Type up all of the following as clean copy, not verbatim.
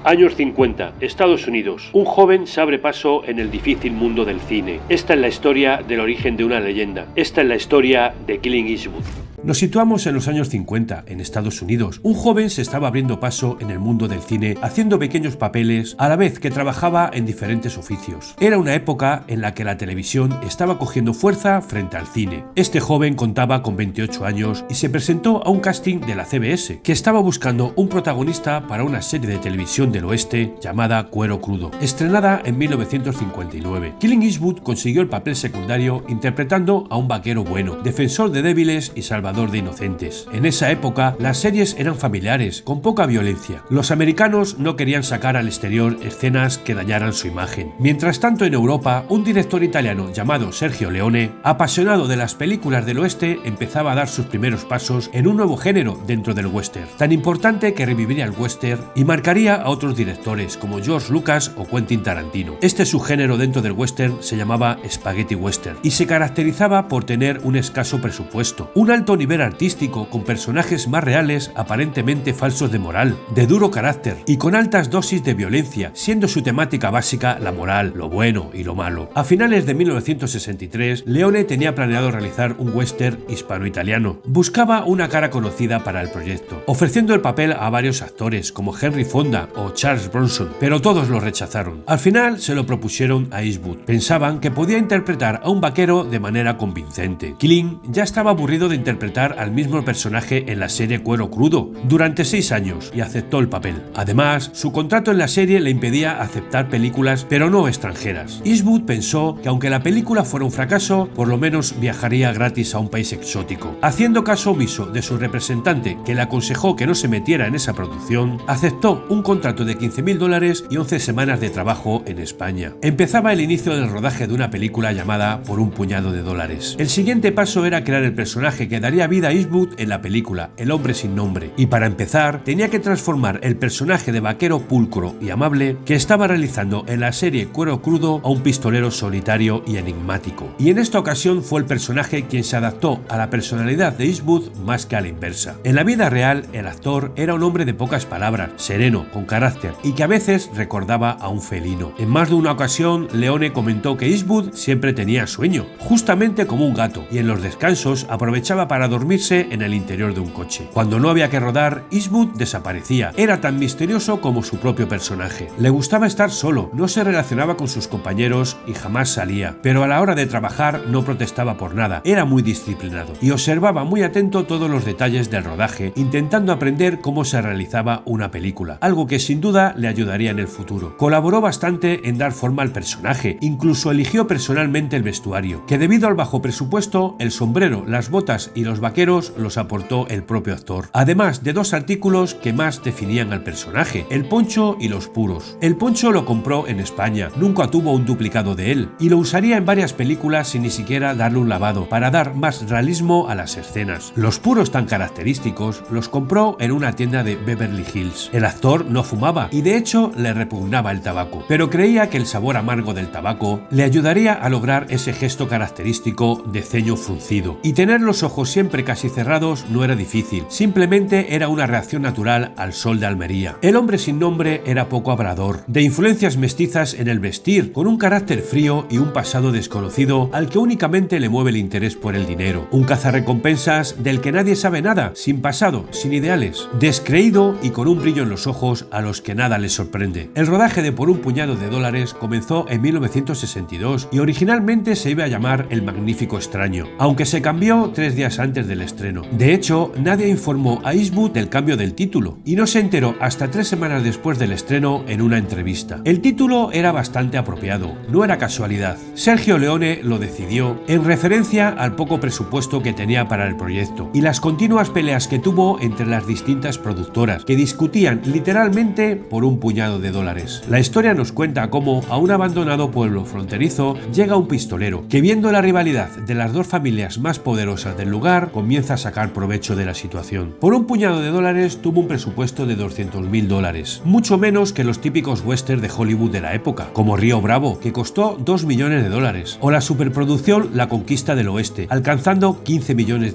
Años 50, Estados Unidos. Un joven se abre paso en el difícil mundo del cine. Esta es la historia del origen de una leyenda. Esta es la historia de Clint Eastwood. Nos situamos en los años 50, en Estados Unidos. Un joven se estaba abriendo paso en el mundo del cine, haciendo pequeños papeles, a la vez que trabajaba en diferentes oficios. Era una época en la que la televisión estaba cogiendo fuerza frente al cine. Este joven contaba con 28 años y se presentó a un casting de la CBS, que estaba buscando un protagonista para una serie de televisión del oeste llamada Cuero Crudo, estrenada en 1959. Clint Eastwood consiguió el papel secundario interpretando a un vaquero bueno, defensor de débiles y salvador de inocentes. En esa época, las series eran familiares, con poca violencia. Los americanos no querían sacar al exterior escenas que dañaran su imagen. Mientras tanto, en Europa, un director italiano llamado Sergio Leone, apasionado de las películas del oeste, empezaba a dar sus primeros pasos en un nuevo género dentro del western, tan importante que reviviría el western y marcaría a otros directores como George Lucas o Quentin Tarantino. Este subgénero dentro del western se llamaba Spaghetti Western y se caracterizaba por tener un escaso presupuesto, un alto nivel artístico con personajes más reales, aparentemente falsos de moral, de duro carácter y con altas dosis de violencia, siendo su temática básica la moral, lo bueno y lo malo. A finales de 1963, Leone tenía planeado realizar un western hispano-italiano. Buscaba una cara conocida para el proyecto, ofreciendo el papel a varios actores como Henry Fonda o Charles Bronson, pero todos lo rechazaron. Al final se lo propusieron a Eastwood. Pensaban que podía interpretar a un vaquero de manera convincente. Clint ya estaba aburrido de interpretar al mismo personaje en la serie Cuero Crudo durante 6 años y aceptó el papel. Además, su contrato en la serie le impedía aceptar películas, pero no extranjeras. Eastwood pensó que aunque la película fuera un fracaso, por lo menos viajaría gratis a un país exótico. Haciendo caso omiso de su representante, que le aconsejó que no se metiera en esa producción, aceptó un contrato de $15.000 y 11 semanas de trabajo en España. Empezaba el inicio del rodaje de una película llamada Por un puñado de dólares. El siguiente paso era crear el personaje que daría vida a Eastwood en la película El hombre sin nombre, y para empezar tenía que transformar el personaje de vaquero pulcro y amable que estaba realizando en la serie Cuero Crudo a un pistolero solitario y enigmático. Y en esta ocasión fue el personaje quien se adaptó a la personalidad de Eastwood más que a la inversa. En la vida real, el actor era un hombre de pocas palabras, sereno, con carácter y que a veces recordaba a un felino. En más de una ocasión, Leone comentó que Eastwood siempre tenía sueño, justamente como un gato, y en los descansos aprovechaba para dormirse en el interior de un coche. Cuando no había que rodar, Eastwood desaparecía. Era tan misterioso como su propio personaje. Le gustaba estar solo, no se relacionaba con sus compañeros y jamás salía, pero a la hora de trabajar no protestaba por nada, era muy disciplinado y observaba muy atento todos los detalles del rodaje, intentando aprender cómo se realizaba una película, algo que sin duda le ayudaría en el futuro. Colaboró bastante en dar forma al personaje, incluso eligió personalmente el vestuario, que debido al bajo presupuesto, el sombrero, las botas y los vaqueros los aportó el propio actor, además de 2 artículos que más definían al personaje, el poncho y los puros. El poncho lo compró en España, nunca tuvo un duplicado de él, y lo usaría en varias películas sin ni siquiera darle un lavado, para dar más realismo a las escenas. Los puros tan característicos los compró en una tienda de Beverly Hills. El actor no fumaba y de hecho le repugnaba el tabaco, pero creía que el sabor amargo del tabaco le ayudaría a lograr ese gesto característico de ceño fruncido, y tener los ojos siempre casi cerrados no era difícil, simplemente era una reacción natural al sol de Almería. El hombre sin nombre era poco hablador, de influencias mestizas en el vestir, con un carácter frío y un pasado desconocido al que únicamente le mueve el interés por el dinero. Un cazarrecompensas del que nadie sabe nada, sin pasado, sin ideales, descreído y con un brillo en los ojos a los que nada les sorprende. El rodaje de Por un puñado de dólares comenzó en 1962 y originalmente se iba a llamar El magnífico extraño, aunque se cambió 3 días antes del estreno. De hecho, nadie informó a Eastwood del cambio del título y no se enteró hasta 3 semanas después del estreno en una entrevista. El título era bastante apropiado, no era casualidad. Sergio Leone lo decidió en referencia al poco presupuesto que tenía para el proyecto y las continuas peleas que tuvo entre las distintas productoras, que discutían literalmente por un puñado de dólares. La historia nos cuenta cómo a un abandonado pueblo fronterizo llega un pistolero que, viendo la rivalidad de las 2 familias más poderosas del lugar, Warner comienza a sacar provecho de la situación. Por un puñado de dólares tuvo un presupuesto de $200.000, mucho menos que los típicos westerns de Hollywood de la época, como Río Bravo, que costó $2 millones, o la superproducción La Conquista del Oeste, alcanzando $15 millones.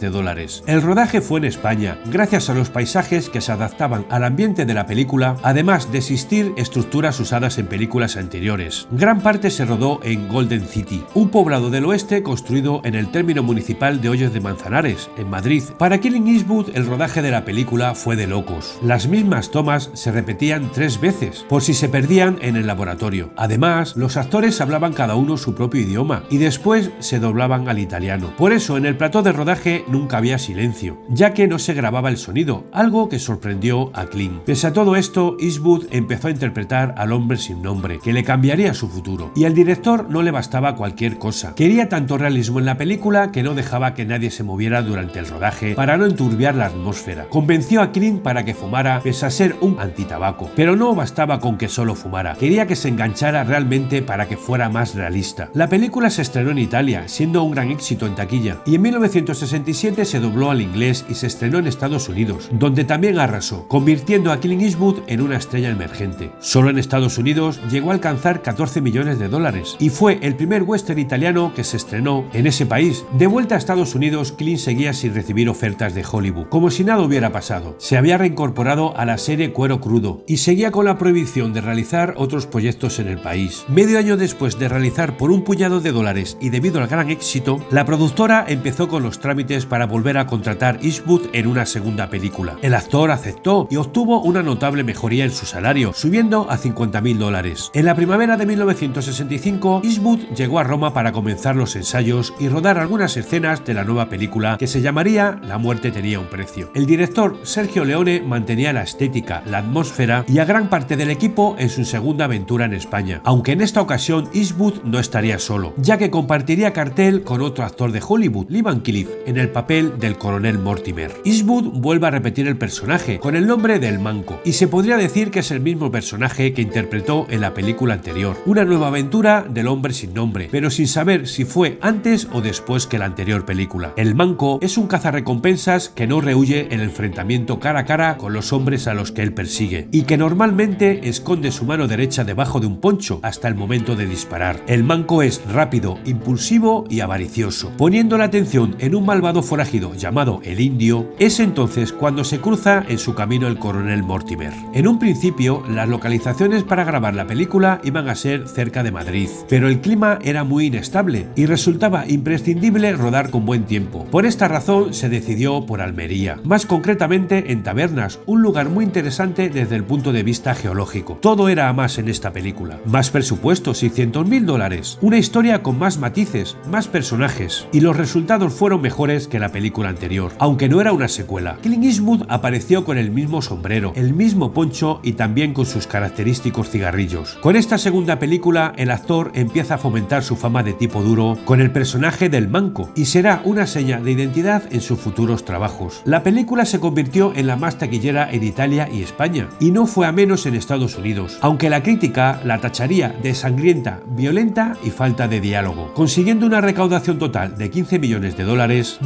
El rodaje fue en España, gracias a los paisajes que se adaptaban al ambiente de la película, además de existir estructuras usadas en películas anteriores. Gran parte se rodó en Golden City, un poblado del oeste construido en el término municipal de Hoyos de Manzanares, en Madrid. Para Clint Eastwood, el rodaje de la película fue de locos. Las mismas tomas se repetían 3 veces, por si se perdían en el laboratorio. Además, los actores hablaban cada uno su propio idioma y después se doblaban al italiano. Por eso, en el plató de rodaje nunca había silencio, ya que no se grababa el sonido, algo que sorprendió a Clint. Pese a todo esto, Eastwood empezó a interpretar al hombre sin nombre, que le cambiaría su futuro. Y al director no le bastaba cualquier cosa. Quería tanto realismo en la película que no dejaba que nadie se moviera durante el rodaje para no enturbiar la atmósfera. Convenció a Clint para que fumara, pese a ser un antitabaco. Pero no bastaba con que solo fumara, quería que se enganchara realmente para que fuera más realista. La película se estrenó en Italia, siendo un gran éxito en taquilla, y en 1967 se dobló al inglés y se estrenó en Estados Unidos, donde también arrasó, convirtiendo a Clint Eastwood en una estrella emergente. Solo en Estados Unidos llegó a alcanzar $14 millones y fue el primer western italiano que se estrenó en ese país. De vuelta a Estados Unidos, Clint seguía sin recibir ofertas de Hollywood, como si nada hubiera pasado. Se había reincorporado a la serie Cuero Crudo y seguía con la prohibición de realizar otros proyectos en el país. Medio año después de realizar Por un puñado de dólares y debido al gran éxito, la productora empezó con los trámites para volver a contratar Eastwood en una segunda película. El actor aceptó y obtuvo una notable mejoría en su salario, subiendo a $50.000. En la primavera de 1965, Eastwood llegó a Roma para comenzar los ensayos y rodar algunas escenas de la nueva película que se llamaría La muerte tenía un precio. El director Sergio Leone mantenía la estética, la atmósfera y a gran parte del equipo en su segunda aventura en España, aunque en esta ocasión Eastwood no estaría solo, ya que compartiría cartel con otro actor de Hollywood, Lee Van Cleef, en el papel del coronel Mortimer. Eastwood vuelve a repetir el personaje, con el nombre del Manco, y se podría decir que es el mismo personaje que interpretó en la película anterior. Una nueva aventura del hombre sin nombre, pero sin saber si fue antes o después que la anterior película. El Manco es un cazarrecompensas que no rehúye el enfrentamiento cara a cara con los hombres a los que él persigue, y que normalmente esconde su mano derecha debajo de un poncho hasta el momento de disparar. El Manco es rápido, impulsivo y avaricioso. Poniendo la atención en un malvado forajido llamado el Indio, es entonces cuando se cruza en su camino el coronel Mortimer. En un principio, las localizaciones para grabar la película iban a ser cerca de Madrid, pero el clima era muy inestable y resultaba imprescindible rodar con buen tiempo. Por esta razón se decidió por Almería, más concretamente en Tabernas, un lugar muy interesante desde el punto de vista geológico. Todo era a más en esta película. Más presupuesto, $600.000, una historia con más matices, más personajes, y los resultados fueron mejores que la película anterior, aunque no era una secuela. Clint Eastwood apareció con el mismo sombrero, el mismo poncho y también con sus característicos cigarrillos. Con esta segunda película, el actor empieza a fomentar su fama de tipo duro con el personaje del Manco y será una seña de identidad en sus futuros trabajos. La película se convirtió en la más taquillera en Italia y España, y no fue a menos en Estados Unidos, aunque la crítica la tacharía de sangrienta, violenta y falta de diálogo. Consiguiendo una recaudación total de $15 millones,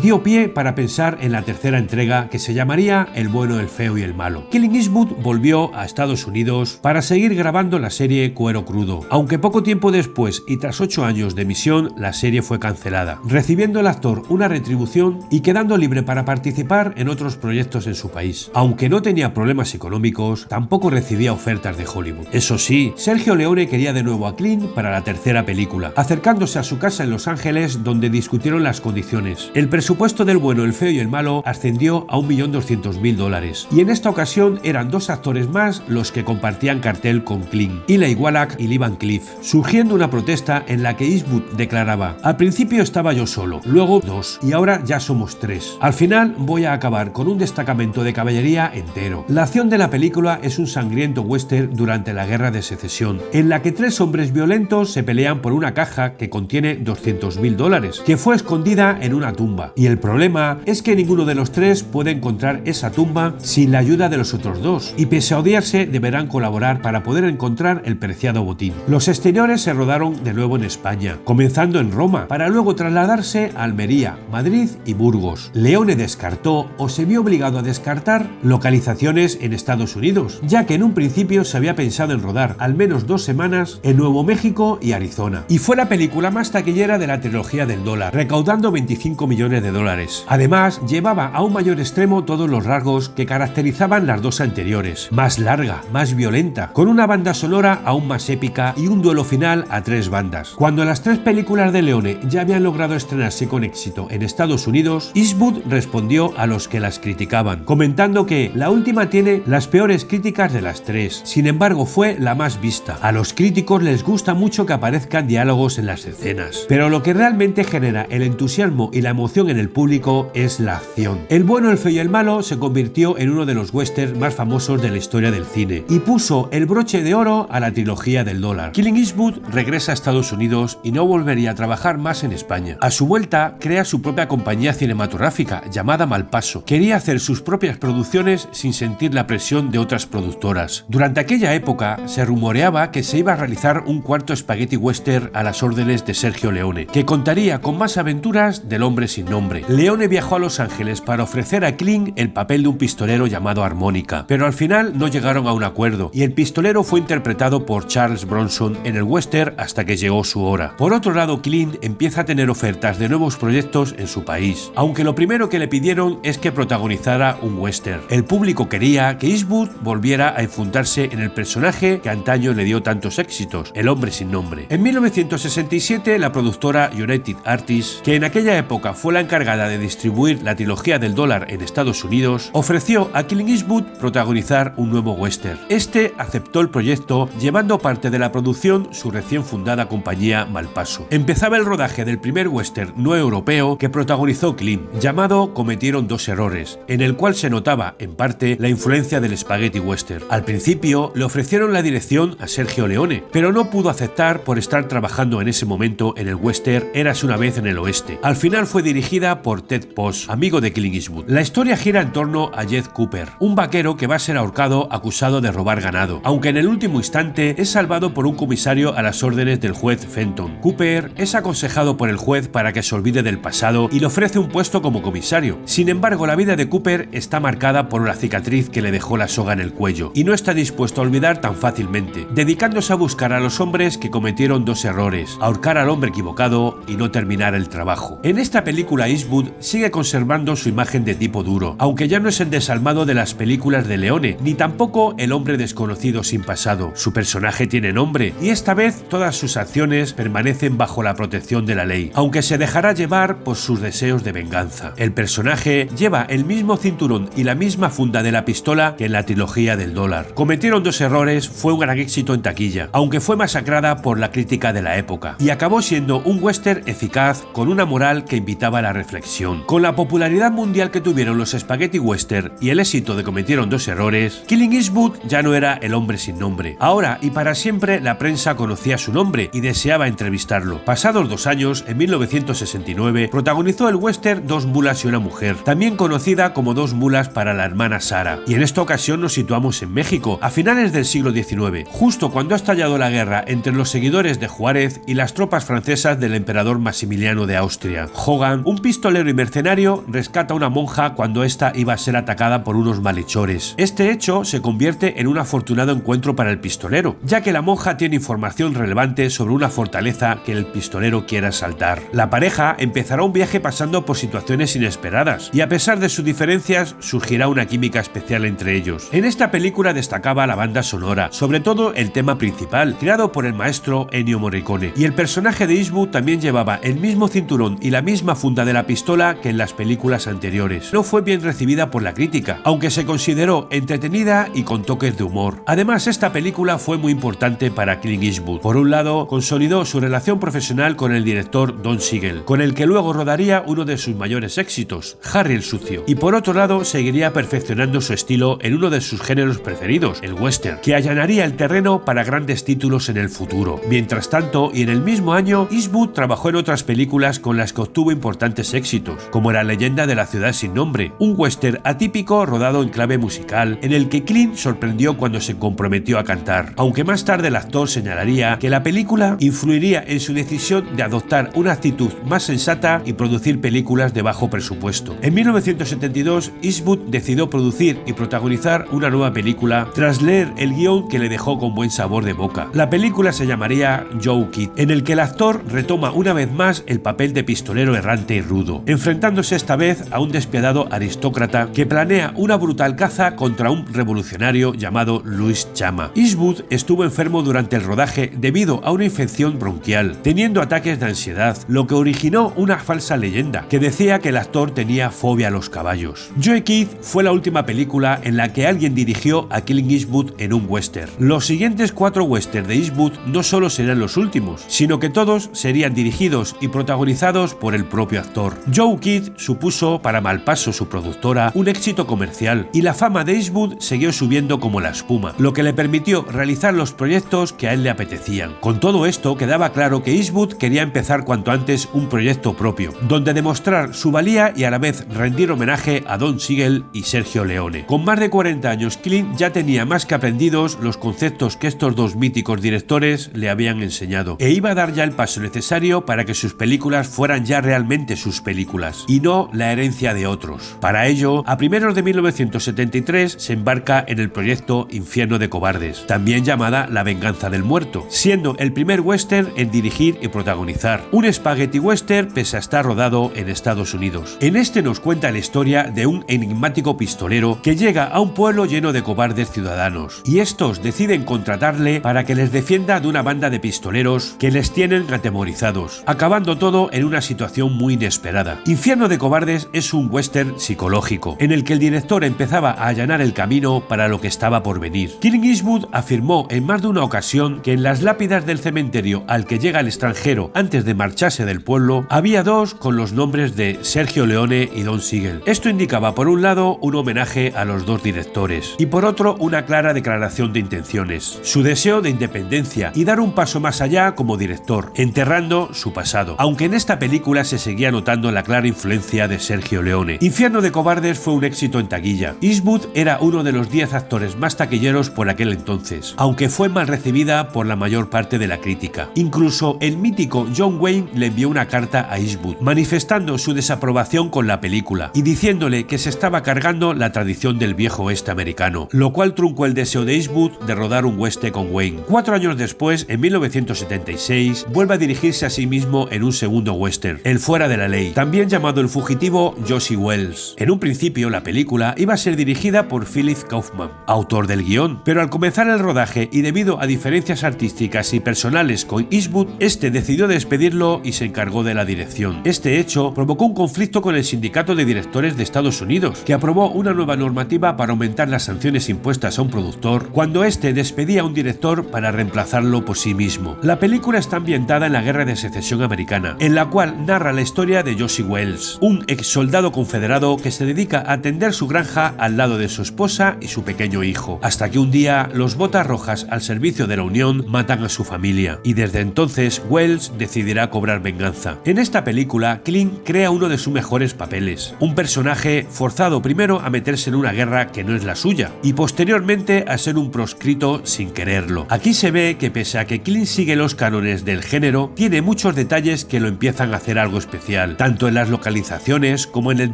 dio pie para pensar en la tercera entrega, que se llamaría El bueno, el feo y el malo. Clint Eastwood volvió a Estados Unidos para seguir grabando la serie Cuero Crudo, aunque poco tiempo después y tras 8 años de emisión, la serie fue cancelada, recibiendo el actor una retribución y quedando libre para participar en otros proyectos en su país. Aunque no tenía problemas económicos, tampoco recibía ofertas de Hollywood. Eso sí, Sergio Leone quería de nuevo a Clint para la tercera película, acercándose a su casa en Los Ángeles, donde discutieron las condiciones. El presupuesto del bueno, el feo y el malo ascendió a $1.200.000, y en esta ocasión eran 2 actores más los que compartían cartel con Clint, Eli Wallach y Lee Van Cleef, surgiendo una protesta en la que Eastwood declaraba: al principio estaba yo solo, luego 2 y ahora ya somos 3. Al final voy a acabar con un destacamento de caballería entero. La acción de la película es un sangriento western durante la Guerra de Secesión, en la que 3 hombres violentos se pelean por una caja que contiene $200.000, que fue escondida en una tumba, y el problema es que ninguno de los 3 puede encontrar esa tumba sin la ayuda de los otros 2, y pese a odiarse deberán colaborar para poder encontrar el preciado botín. Los exteriores se rodaron de nuevo en España, comenzando en Roma, para luego trasladarse a Almería, Madrid y y Burgos. Leone descartó o se vio obligado a descartar localizaciones en Estados Unidos, ya que en un principio se había pensado en rodar al menos 2 semanas en Nuevo México y Arizona. Y fue la película más taquillera de la trilogía del dólar, recaudando 25 millones de dólares. Además, llevaba a un mayor extremo todos los rasgos que caracterizaban las dos anteriores: más larga, más violenta, con una banda sonora aún más épica y un duelo final a 3 bandas. Cuando las 3 películas de Leone ya habían logrado estrenarse con éxito en Estados Unidos, Eastwood respondió a los que las criticaban, comentando que la última tiene las peores críticas de las 3, sin embargo fue la más vista. A los críticos les gusta mucho que aparezcan diálogos en las escenas, pero lo que realmente genera el entusiasmo y la emoción en el público es la acción. El bueno, el feo y el malo se convirtió en uno de los westerns más famosos de la historia del cine y puso el broche de oro a la trilogía del dólar. Clint Eastwood regresa a Estados Unidos y no volvería a trabajar más en España. A su vuelta, crea su propia compañía cinematográfica llamada Malpaso. Quería hacer sus propias producciones sin sentir la presión de otras productoras. Durante aquella época se rumoreaba que se iba a realizar un cuarto spaghetti western a las órdenes de Sergio Leone, que contaría con más aventuras del hombre sin nombre. Leone viajó a Los Ángeles para ofrecer a Clint el papel de un pistolero llamado Armónica, pero al final no llegaron a un acuerdo y el pistolero fue interpretado por Charles Bronson en el western Hasta que llegó su hora. Por otro lado, Clint empieza a tener ofertas de nuevos proyectos en su país, aunque lo primero que le pidieron es que protagonizara un western. El público quería que Eastwood volviera a enfundarse en el personaje que antaño le dio tantos éxitos, el hombre sin nombre. En 1967, la productora United Artists, que en aquella época fue la encargada de distribuir la trilogía del dólar en Estados Unidos, ofreció a Clint Eastwood protagonizar un nuevo western. Este aceptó el proyecto, llevando parte de la producción su recién fundada compañía Malpaso. Empezaba el rodaje del primer western no europeo que protagonizó Clint, llamado Cometieron 2 errores, en el cual se notaba, en parte, la influencia del spaghetti western. Al principio le ofrecieron la dirección a Sergio Leone, pero no pudo aceptar por estar trabajando en ese momento en el western Érase una vez en el oeste. Al final fue dirigida por Ted Post, amigo de Clint Eastwood. La historia gira en torno a Jed Cooper, un vaquero que va a ser ahorcado acusado de robar ganado, aunque en el último instante es salvado por un comisario a las órdenes del juez Fenton. Cooper es aconsejado por el juez para que se olvide del pasado y le ofrece un puesto como comisario. Sin embargo, la vida de Cooper está marcada por una cicatriz que le dejó la soga en el cuello y no está dispuesto a olvidar tan fácilmente, dedicándose a buscar a los hombres que cometieron 2 errores: ahorcar al hombre equivocado y no terminar el trabajo. En esta película, Eastwood sigue conservando su imagen de tipo duro, aunque ya no es el desalmado de las películas de Leone, ni tampoco el hombre desconocido sin pasado. Su personaje tiene nombre y esta vez todas sus acciones permanecen bajo la protección de la ley, aunque se dejará llevar por sus deseos de venganza. El personaje lleva el mismo cinturón y la misma funda de la pistola que en la trilogía del dólar. Cometieron 2 errores fue un gran éxito en taquilla, aunque fue masacrada por la crítica de la época, y acabó siendo un western eficaz con una moral que invitaba a la reflexión. Con la popularidad mundial que tuvieron los spaghetti western y el éxito de Cometieron 2 errores, Clint Eastwood ya no era el hombre sin nombre. Ahora y para siempre la prensa conocía su nombre y deseaba entrevistarlo. Pasados 2 años, en 1969, protagonizó el western 2 mulas y una mujer, también conocida como 2 mulas para la hermana Sara. Y en esta ocasión nos situamos en México, a finales del siglo XIX, justo cuando ha estallado la guerra entre los seguidores de Juárez y las tropas francesas del emperador Maximiliano de Austria. Hogan, un pistolero y mercenario, rescata a una monja cuando ésta iba a ser atacada por unos malhechores. Este hecho se convierte en un afortunado encuentro para el pistolero, ya que la monja tiene información relevante sobre una fortaleza que el pistolero quiere asaltar. La pareja empezará un viaje pasando por situaciones inesperadas, y a pesar de sus diferencias, surgirá una química especial entre ellos. En esta película destacaba la banda sonora, sobre todo el tema principal, creado por el maestro Ennio Morricone, y el personaje de Eastwood también llevaba el mismo cinturón y la misma funda de la pistola que en las películas anteriores. No fue bien recibida por la crítica, aunque se consideró entretenida y con toques de humor. Además, esta película fue muy importante para Clint Eastwood. Por un lado, consolidó su relación profesional con el director Don Siegel, con el que luego rodaría uno de sus mayores éxitos, Harry el Sucio, y por otro lado, seguiría perfeccionando su estilo en uno de sus géneros preferidos, el western, que allanaría el terreno para grandes títulos en el futuro. Mientras tanto, y en el mismo año, Eastwood trabajó en otras películas con las que obtuvo importantes éxitos, como La leyenda de la ciudad sin nombre, un western atípico rodado en clave musical, en el que Clint sorprendió cuando se comprometió a cantar, aunque más tarde el actor señalaría que la película influiría en su decisión de adoptar una actitud más sensata y producir películas películas de bajo presupuesto. En 1972, Eastwood decidió producir y protagonizar una nueva película tras leer el guión que le dejó con buen sabor de boca. La película se llamaría Joe Kidd, en el que el actor retoma una vez más el papel de pistolero errante y rudo, enfrentándose esta vez a un despiadado aristócrata que planea una brutal caza contra un revolucionario llamado Louis Chama. Eastwood estuvo enfermo durante el rodaje debido a una infección bronquial, teniendo ataques de ansiedad, lo que originó una falsa leyenda que decía que el actor tenía fobia a los caballos. Joe Kidd fue la última película en la que alguien dirigió a Clint Eastwood en un western. Los siguientes 4 westerns de Eastwood no solo serían los últimos, sino que todos serían dirigidos y protagonizados por el propio actor. Joe Kidd supuso para Malpaso, su productora, un éxito comercial, y la fama de Eastwood siguió subiendo como la espuma, lo que le permitió realizar los proyectos que a él le apetecían. Con todo esto quedaba claro que Eastwood quería empezar cuanto antes un proyecto propio, donde demostrar su valía y a la vez rendir homenaje a Don Siegel y Sergio Leone. Con más de 40 años, Clint ya tenía más que aprendidos los conceptos que estos dos míticos directores le habían enseñado, e iba a dar ya el paso necesario para que sus películas fueran ya realmente sus películas, y no la herencia de otros. Para ello, a primeros de 1973 se embarca en el proyecto Infierno de Cobardes, también llamada La Venganza del Muerto, siendo el primer western en dirigir y protagonizar, un spaghetti western pese a estar rodado en Estados Unidos. En este nos cuenta la historia de un enigmático pistolero que llega a un pueblo lleno de cobardes ciudadanos, y estos deciden contratarle para que les defienda de una banda de pistoleros que les tienen atemorizados, acabando todo en una situación muy inesperada. Infierno de Cobardes es un western psicológico, en el que el director empezaba a allanar el camino para lo que estaba por venir. Clint Eastwood afirmó en más de una ocasión que en las lápidas del cementerio al que llega el extranjero antes de marcharse del pueblo, había 2 con los nombres de Sergio Leone y Don Siegel. Esto indicaba por un lado un homenaje a los 2 directores, y por otro una clara declaración de intenciones, su deseo de independencia y dar un paso más allá como director, enterrando su pasado, aunque en esta película se seguía notando la clara influencia de Sergio Leone. Infierno de Cobardes fue un éxito en taquilla. Eastwood era uno de los 10 actores más taquilleros por aquel entonces, aunque fue mal recibida por la mayor parte de la crítica. Incluso el mítico John Wayne le envió una carta a Eastwood, manifestando su desaprobación con la película y diciéndole que se estaba cargando la tradición del viejo oeste americano, lo cual truncó el deseo de Eastwood de rodar un western con Wayne. 4 años después, en 1976, vuelve a dirigirse a sí mismo en un segundo western, El Fuera de la Ley, también llamado El Fugitivo Josie Wells. En un principio, la película iba a ser dirigida por Philip Kaufman, autor del guión, pero al comenzar el rodaje y debido a diferencias artísticas y personales con Eastwood, este decidió despedirlo y se encargó de la dirección. Este hecho provocó un conflicto con el sindicato de directores de Estados Unidos, que aprobó una nueva normativa para aumentar las sanciones impuestas a un productor cuando este despedía a un director para reemplazarlo por sí mismo. La película está ambientada en la Guerra de Secesión Americana, en la cual narra la historia de Josie Wells, un ex soldado confederado que se dedica a atender su granja al lado de su esposa y su pequeño hijo, hasta que un día los botas rojas al servicio de la Unión matan a su familia, y desde entonces Wells decidirá cobrar venganza. En esta película, Clint crea uno de sus mejores papeles, un personaje forzado primero a meterse en una guerra que no es la suya, y posteriormente a ser un proscrito sin quererlo. Aquí se ve que pese a que Clint sigue los cánones del género, tiene muchos detalles que lo empiezan a hacer algo especial, tanto en las localizaciones como en el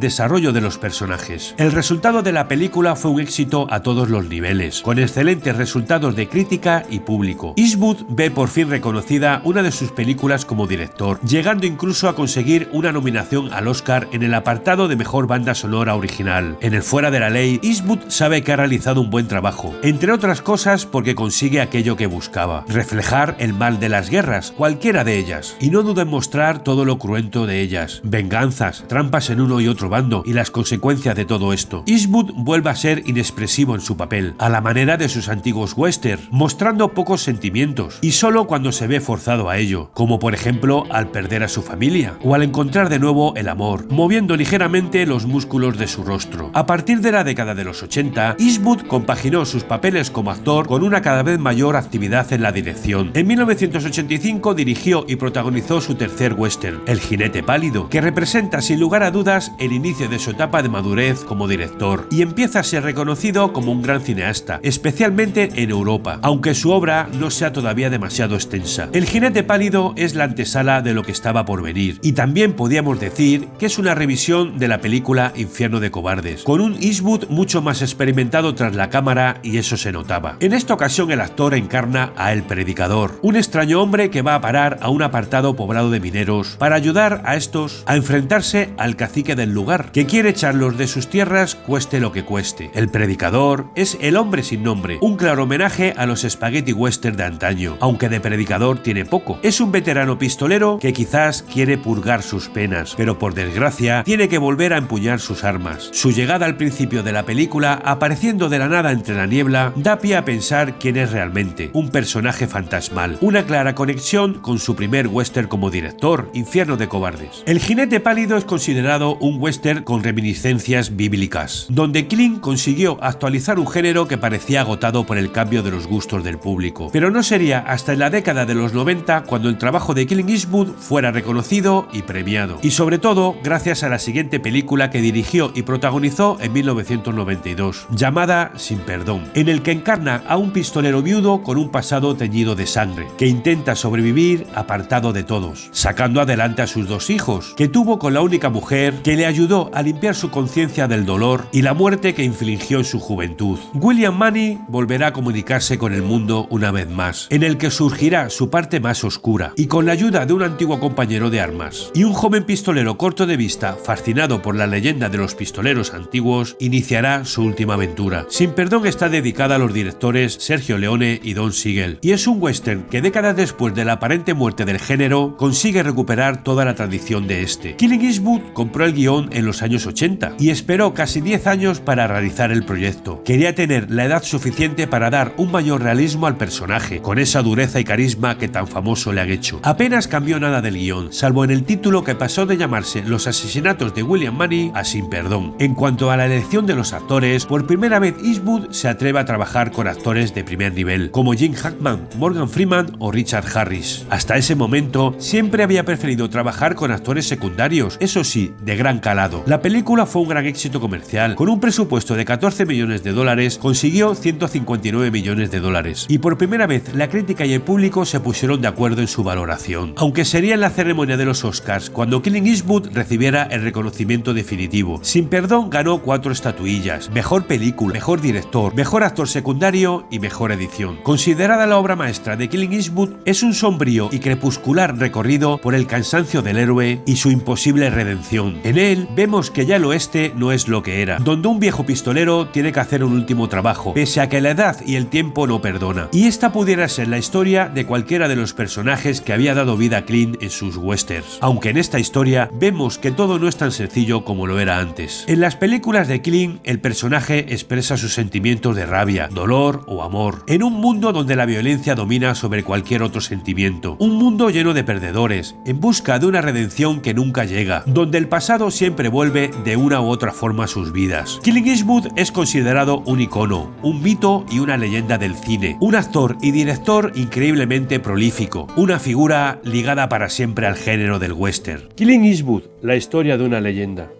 desarrollo de los personajes. El resultado de la película fue un éxito a todos los niveles, con excelentes resultados de crítica y público. Eastwood ve por fin reconocida una de sus películas como director, llegando incluso a conseguir una nominación al Oscar en el apartado de Mejor Banda Sonora Original. En El Fuera de la Ley, Eastwood sabe que ha realizado un buen trabajo, entre otras cosas porque consigue aquello que buscaba, reflejar el mal de las guerras, cualquiera de ellas, y no duda en mostrar todo lo cruento de ellas, venganzas, trampas en uno y otro bando y las consecuencias de todo esto. Eastwood vuelve a ser inexpresivo en su papel, a la manera de sus antiguos western, mostrando pocos sentimientos, y solo cuando se ve forzado a ello, como por ejemplo al perder a su familia, o al encontrar de nuevo el amor, moviendo ligeramente los músculos de su rostro. A partir de la década de los 80, Eastwood compaginó sus papeles como actor con una cada vez mayor actividad en la dirección. En 1985 dirigió y protagonizó su tercer western, El Jinete Pálido, que representa sin lugar a dudas el inicio de su etapa de madurez como director, y empieza a ser reconocido como un gran cineasta, especialmente en Europa, aunque su obra no sea todavía demasiado extensa. El Jinete Pálido es la antesala de lo que estaba por venir, y también podíamos podríamos decir que es una revisión de la película Infierno de Cobardes, con un Eastwood mucho más experimentado tras la cámara, y eso se notaba. En esta ocasión el actor encarna a El Predicador, un extraño hombre que va a parar a un apartado poblado de mineros para ayudar a estos a enfrentarse al cacique del lugar, que quiere echarlos de sus tierras cueste lo que cueste. El Predicador es el hombre sin nombre, un claro homenaje a los spaghetti western de antaño, aunque de predicador tiene poco. Es un veterano pistolero que quizás quiere purgar sus penas, pero por desgracia tiene que volver a empuñar sus armas. Su llegada al principio de la película, apareciendo de la nada entre la niebla, da pie a pensar quién es realmente, un personaje fantasmal, una clara conexión con su primer western como director, Infierno de Cobardes. El Jinete Pálido es considerado un western con reminiscencias bíblicas, donde Clint consiguió actualizar un género que parecía agotado por el cambio de los gustos del público, pero no sería hasta en la década de los 90 cuando el trabajo de Clint Eastwood fuera reconocido y premiado, y sobre todo gracias a la siguiente película que dirigió y protagonizó en 1992, llamada Sin Perdón, en el que encarna a un pistolero viudo con un pasado teñido de sangre, que intenta sobrevivir apartado de todos, sacando adelante a sus dos hijos, que tuvo con la única mujer que le ayudó a limpiar su conciencia del dolor y la muerte que infligió en su juventud. William Munny volverá a comunicarse con el mundo una vez más, en el que surgirá su parte más oscura, y con la ayuda de un antiguo compañero de armas y un joven pistolero corto de vista, fascinado por la leyenda de los pistoleros antiguos, iniciará su última aventura. Sin Perdón está dedicada a los directores Sergio Leone y Don Siegel, y es un western que décadas después de la aparente muerte del género consigue recuperar toda la tradición de este. Clint Eastwood compró el guión en los años 80 y esperó casi 10 años para realizar el proyecto. Quería tener la edad suficiente para dar un mayor realismo al personaje, con esa dureza y carisma que tan famoso le han hecho. Apenas cambió nada del guión, salvo en el título, que pasó de llamarse Los asesinatos de William Munny a Sin Perdón. En cuanto a la elección de los actores, por primera vez Eastwood se atreve a trabajar con actores de primer nivel, como Gene Hackman, Morgan Freeman o Richard Harris. Hasta ese momento siempre había preferido trabajar con actores secundarios, eso sí, de gran calado. La película fue un gran éxito comercial, con un presupuesto de 14 millones de dólares, consiguió 159 millones de dólares, y por primera vez la crítica y el público se pusieron de acuerdo en su valoración, aunque sería en la ceremonia de los Oscars cuando Clint Eastwood recibiera el reconocimiento definitivo. Sin Perdón ganó 4 estatuillas: mejor película, mejor director, mejor actor secundario y mejor edición. Considerada la obra maestra de Clint Eastwood, es un sombrío y crepuscular recorrido por el cansancio del héroe y su imposible redención. En él vemos que ya el oeste no es lo que era, donde un viejo pistolero tiene que hacer un último trabajo, pese a que la edad y el tiempo no perdona. Y esta pudiera ser la historia de cualquiera de los personajes que había dado vida a Clint en sus westerns, aunque en esta historia vemos que todo no es tan sencillo como lo era antes. En las películas de Clint, el personaje expresa sus sentimientos de rabia, dolor o amor, en un mundo donde la violencia domina sobre cualquier otro sentimiento, un mundo lleno de perdedores, en busca de una redención que nunca llega, donde el pasado siempre vuelve de una u otra forma a sus vidas. Clint Eastwood es considerado un icono, un mito y una leyenda del cine, un actor y director increíblemente prolífico, una figura ligada para siempre al género del western. Clint Eastwood, la historia de una leyenda.